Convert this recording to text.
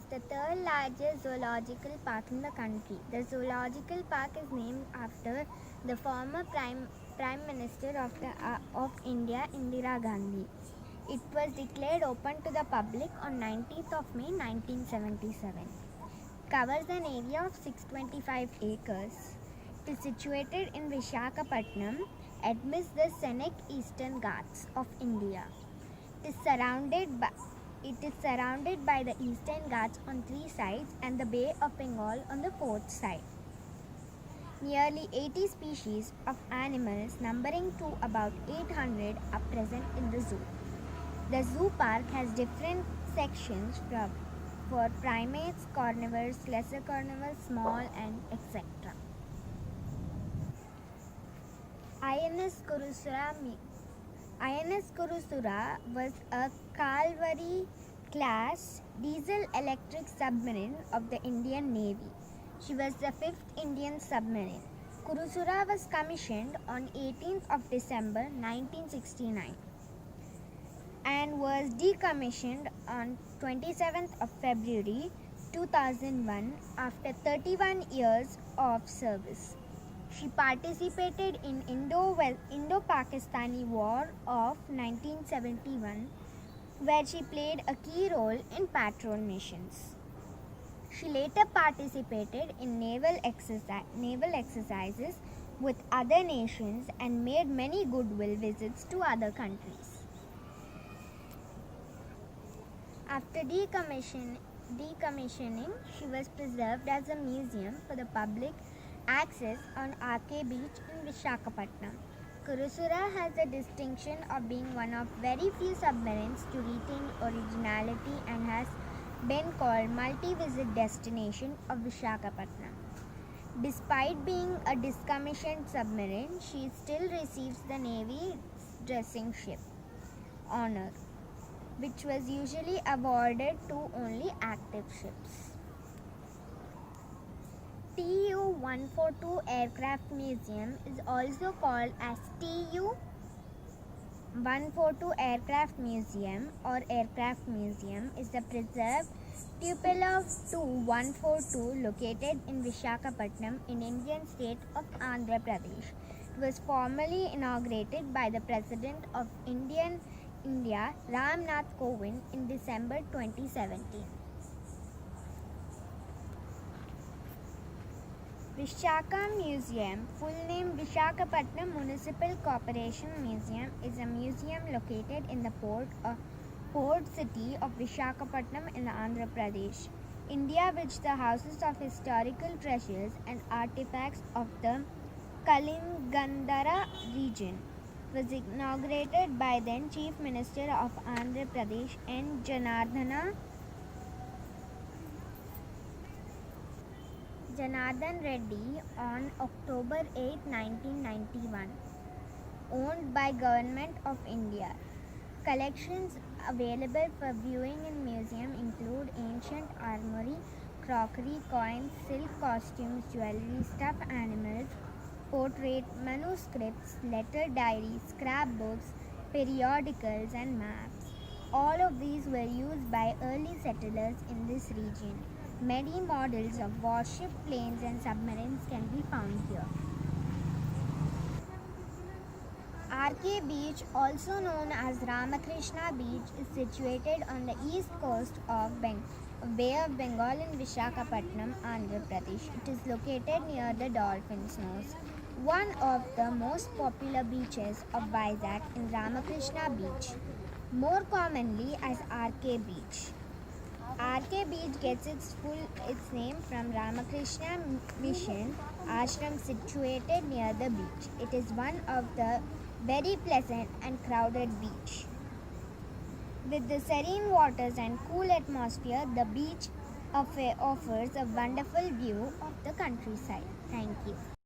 the third largest zoological park in the country. The zoological park is named after the former Prime Minister of India, Indira Gandhi. It was declared open to the public on 19th of May 1977. Covers an area of 625 acres. It is situated in Visakhapatnam amidst the scenic Eastern Ghats of India. It is surrounded by the Eastern Ghats on 3 sides and the Bay of Bengal on the 4th side. Nearly 80 species of animals numbering to about 800 are present in the zoo. The zoo park has different sections for primates, carnivores, lesser carnivores, small and etc. INS Kurusura was a Kalvari class diesel electric submarine of the Indian Navy. She was the 5th Indian submarine. Kurusura was commissioned on 18th of December 1969 and was decommissioned on 27th of February 2001 after 31 years of service. She participated in Indo-Pakistani War of 1971, where she played a key role in patrol missions. She later participated in naval exercises with other nations and made many goodwill visits to other countries. After decommissioning, she was preserved as a museum for the public access on RK Beach in Visakhapatnam. Kurusura has the distinction of being one of very few submarines to retain originality and has been called multi-visit destination of Visakhapatnam. Despite being a decommissioned submarine, she still receives the Navy's dressing ship honor, which was usually awarded to only active ships. TU-142 Aircraft Museum is also called as TU-142 Aircraft Museum or Aircraft Museum is the preserved Tupolev Tu-142 located in Visakhapatnam in Indian state of Andhra Pradesh. It was formally inaugurated by the President of India Ram Nath Kovind in December 2017. Vishaka Museum, full name Visakhapatnam Municipal Corporation Museum, is a museum located in the port city of Visakhapatnam in Andhra Pradesh, India, which the houses of historical treasures and artifacts of the Kalingandara region. It was inaugurated by then Chief Minister of Andhra Pradesh N. Janardhan Reddy on October 8, 1991. Owned by Government of India. Collections available for viewing in museum include ancient armory, crockery, coins, silk costumes, jewelry, stuffed animals, portrait manuscripts, letter diaries, scrapbooks, periodicals and maps. All of these were used by early settlers in this region. Many models of warship, planes and submarines can be found here. RK Beach, also known as Ramakrishna Beach, is situated on the east coast of Bay of Bengal in Visakhapatnam, Andhra Pradesh. It is located near the Dolphin's Nose. One of the most popular beaches of Vizag is Ramakrishna Beach, more commonly as RK Beach. RK Beach gets its name from Ramakrishna Mission Ashram situated near the beach. It is one of the very pleasant and crowded beach. With the serene waters and cool atmosphere, the beach offers a wonderful view of the countryside. Thank you.